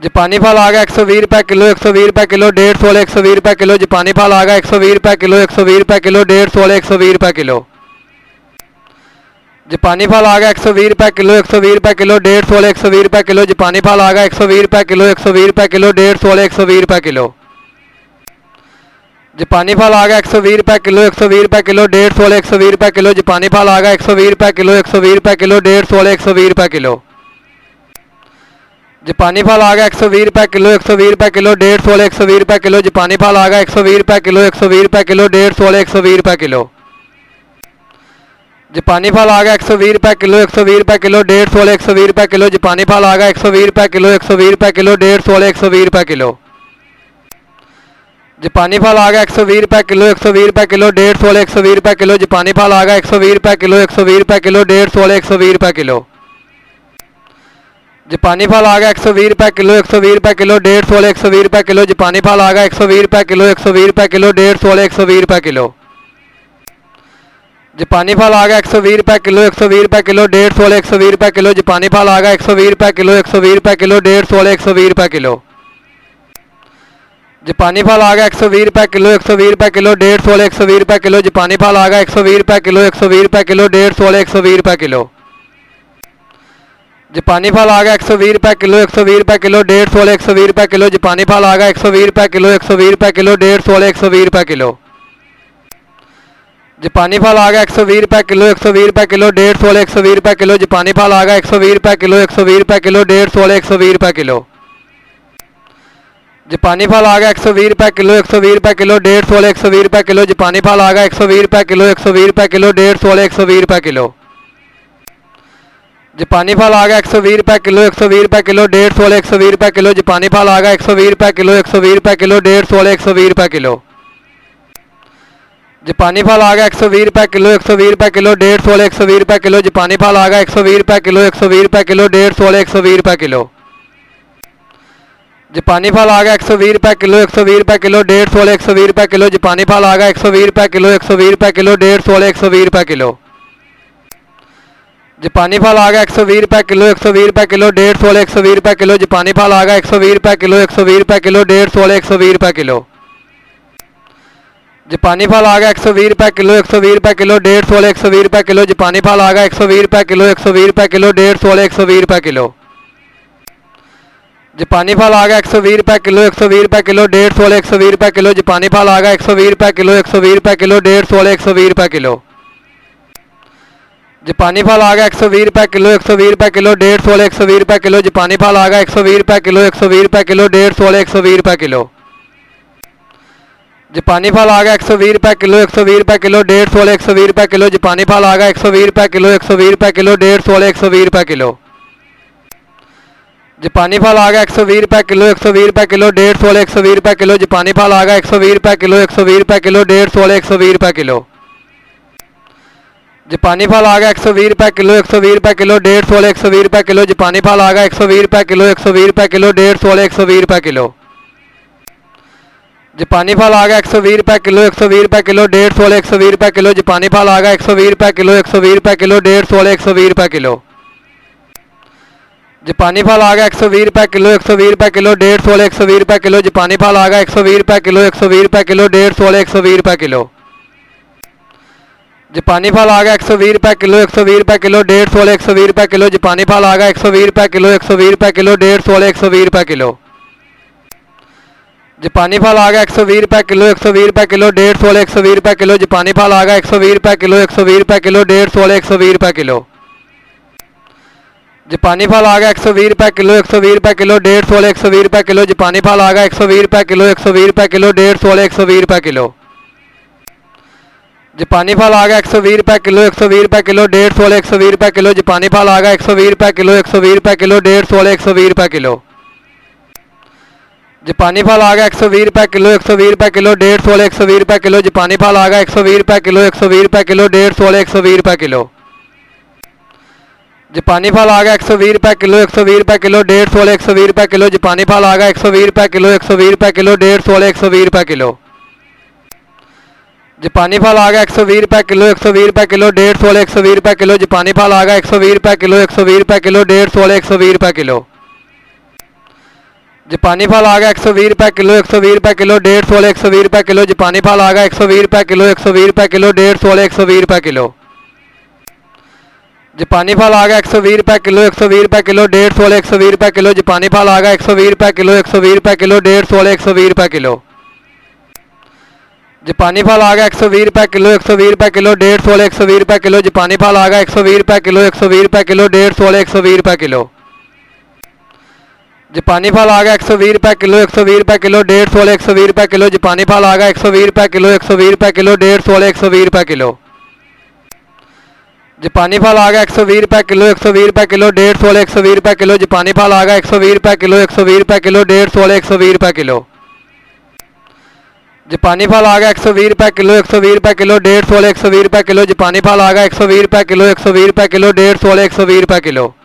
जापानी फल आ गया 120 रुपये किलो, 120 रुपये किलो, 150 वाले 120 रुपये किलो। जापानी फल आ गया 120 रुपये किलो, 120 रुपये किलो, 150 वाले 120 रुपये किलो। जापानी फल आ गया 120 रुपये किलो, 120 रुपये किलो, 150 वाले 120 रुपये किलो। जापानी फल आ गया 120 रुपये किलो, 120 रुपये किलो, 150 वाले 120 रुपये किलो। जापानी फल आ गया 120 रुपये किलो, 120 रुपये किलो, 150 वाले 120 रुपये किलो। जापानी फल आ गया 120 रुपये किलो, 120 रुपये किलो, 150 वाले 120 रुपये किलो। जापानी फल आ गया 120 रुपये किलो, 120 रुपये किलो, 150 वाले 120 रुपये किलो। जापानी फल आ गया 120 रुपये किलो, 120 रुपये किलो, 150 वाले 120 रुपये किलो। जापानी फल आ गया 120 रुपये किलो, 120 रुपये किलो, 150 वाले 120 रुपये किलो। जापानी फल आ गया 120 रुपये किलो, 120 रुपये किलो, 150 वाले 120 रुपये किलो। जापानी फल आ गया 120 रुपये किलो, 120 रुपये किलो, 150 वाले 120 रुपये किलो। जापानी फल आ गया 120 रुपये किलो, 120 रुपये किलो, 150 वाले 120 रुपये किलो। जापानी फल आ गया 120 रुपये किलो, 120 रुपये किलो, 150 वाले 120 रुपये किलो। जापानी फल आ गया 120 रुपये किलो, 120 रुपये किलो, 150 वाले 120 रुपये किलो। जापानी फल आ गया 120 रुपये किलो, 120 रुपये किलो, 150 वाले 120 रुपये किलो। जापानी फल आ गया 120 रुपये किलो, 120 रुपये किलो, 150 वाले 120 रुपये किलो। जापानी फल आ गया 120 रुपये किलो, 120 रुपये किलो, 150 वाले 120 रुपये किलो। जापानी फल आ गया 120 रुपये किलो, 120 रुपये किलो, 150 वाले 120 रुपये किलो। जापानी फल आ गया 120 रुपये किलो, 120 रुपये किलो, 150 वाले 120 रुपये किलो। जापानी फल आ गया 120 रुपये किलो, 120 रुपये किलो, 150 वाले 120 रुपये किलो। जापानी फल आ गया 120 रुपये किलो, 120 रुपये किलो, 150 वाले 120 रुपये किलो। जापानी फल आ गया 120 रुपये किलो, 120 रुपये किलो, 150 वाले 120 रुपये किलो। जापानी फल आ गया 120 रुपये किलो, 120 रुपये किलो, 150 वाले 120 रुपये किलो। जापानी फल आ गया 120 रुपये किलो, 120 रुपये किलो, 150 वाले 120 रुपये किलो। जापानी फल आ गया 120 रुपये किलो, 120 रुपये किलो, 150 वाले 120 रुपये किलो। जापानी फल आ गया 120 रुपये किलो, 120 रुपये किलो, 150 वाले 120 रुपये किलो। जापानी फल आ गया 120 रुपये किलो, 120 रुपये किलो, 150 वाले 120 रुपये किलो। जापानी फल आ गया 120 रुपये किलो, 120 रुपये किलो, 150 वाले 120 रुपये किलो। जापानी फल आ गया 120 रुपये किलो, 120 रुपये किलो, 150 वाले 120 रुपये किलो। जापानी फल आ गया 120 रुपये किलो, 120 रुपये किलो, 150 वाले 120 रुपये किलो। जापानी फल आ गया 120 रुपये किलो, 120 रुपये किलो, 150 वाले 120 रुपये किलो। जापानी फल आ गया 120 रुपये किलो, 120 रुपये किलो, 150 वाले 120 रुपये किलो। जापानी फल आ गया 120 रुपये किलो, 120 रुपये किलो, 150 वाले 120 रुपये किलो। जापानी फल आ गया 120 रुपये किलो, 120 रुपये किलो, 150 वाले 120 रुपये किलो। जापानी फल आ गया 120 रुपये किलो, 120 रुपये किलो, 150 वाले 120 रुपये किलो। जापानी फल आ गया 120 रुपये किलो, 120 रुपये किलो, 150 वाले 120 रुपये किलो। जापानी फल आ गया 120 रुपये किलो, 120 रुपये किलो, 150 वाले 120 रुपये किलो। जापानी फल आ गया 120 रुपये किलो, 120 रुपये किलो, 150 वाले 120 रुपये किलो। जापानी फल आ गया 120 रुपये किलो, 120 रुपये किलो, 150 वाले 120 रुपये किलो। जापानी फल आ गया 120 रुपये किलो, 120 रुपये किलो, 150 वाले 120 रुपये किलो। जापानी फल आ गया 120 रुपये किलो, 120 रुपये किलो, 150 वाले 120 रुपये किलो। जापानी फल आ गया 120 रुपये किलो, 120 रुपये किलो, 150 वाले 120 रुपये किलो। जापानी फल आ गया 120 रुपये किलो, 120 रुपये किलो, 150 वाले 120 रुपये किलो। जापानी फल आ गया 120 रुपये किलो, 120 रुपये किलो, 150 वाले 120 रुपये किलो। जापानी फल आ गया 120 रुपये किलो, 120 रुपये किलो, 150 वाले 120 रुपये किलो। जापानी फल आ गया 120 रुपये किलो, 120 रुपये किलो, 150 वाले 120 रुपये किलो। जापानी फल आ गया 120 रुपये किलो, 120 रुपये किलो, 150 वाले 120 रुपये किलो। जापानी फल आ गया 120 रुपये किलो, 120 रुपये किलो, 150 वाले 120 रुपये किलो। जापानी फल आ गया 120 रुपये किलो, 120 रुपये किलो, 150 वाले 120 रुपये किलो। जापानी फल आ गया 120 रुपये किलो, 120 रुपये किलो, 150 वाले 120 रुपये किलो। जापानी फल आ गया 120 रुपये किलो, 120 रुपये किलो, 150 वाले 120 रुपये किलो। जापानी फल आ गया 120 रुपये किलो, 120 रुपये किलो, 150 वाले 120 रुपये किलो। जापानी फल आ गया 120 रुपये किलो, 120 रुपये किलो, 150 वाले 120 रुपये किलो। जापानी फल आ गया 120 रुपये किलो, 120 रुपये किलो, 150 वाले 120 रुपये किलो। जापानी फल आ गया 120 रुपये किलो, 120 रुपये किलो, 150 वाले 120 रुपये किलो। जापानी फल आ गया 120 रुपये किलो, 120 रुपये किलो, 150 वाले 120 रुपये किलो। जापानी फल आ गया 120 रुपये किलो, 120 रुपये किलो, 150 वाले 120 रुपये किलो। जापानी फल आ गया 120 रुपये किलो, 120 रुपये किलो, 150 वाले 120 रुपये किलो। जापानी फल आ गया 120 रुपये किलो, 120 रुपये किलो, 150 वाले 120 रुपये किलो। जापानी फल आ गया 120 रुपये किलो, 120 रुपये किलो, 150 वाले 120 रुपये किलो। जापानी फल आ गया 120 रुपये किलो, 120 रुपये किलो, 150 वाले 120 रुपये किलो। जापानी फल आ गया 120 रुपये किलो, 120 रुपये किलो, 150 वाले 120 रुपये किलो। जापानी फल आ गया 120 रुपये किलो 120 रुपये किलो 150 वाले 120 रुपये किलो जापानी फल आ गया 120 रुपये किलो 120 रुपये किलो 150 वाले 120 रुपये किलो जापानी फल आ गया 120 रुपये किलो 120 रुपये किलो 150 वाले 120 रुपये किलो जापानी फल आ गया 120 रुपये किलो 120 रुपये किलो 150 वाले 120 रुपये किलो जापानी फल आ गया 120 रुपये किलो 120 रुपये किलो 150 वाले 120 रुपये किलो जापानी फल आ गया 120 रुपये किलो 120 रुपये किलो 150 वाले 120 रुपये किलो जापानी फल आ गया 120 रुपये किलो 120 रुपये किलो 150 वाले 120 रुपये किलो जापानी फल आ गया 120 रुपये किलो 120 रुपये किलो 150 वाले 120 रुपये किलो जापानी फल आ गया 120 रुपये किलो 120 रुपये किलो 150 वाले 120 रुपये किलो जापानी फल आ गया 120 रुपये किलो 120 रुपये किलो 150 वाले 120 रुपये किलो जापानी फल आ गया 120 रुपये किलो 120 रुपये किलो 150 वाले 120 रुपये किलो जापानी फल आ गया 120 रुपये किलो 120 रुपये किलो 150 वाले 120 रुपये किलो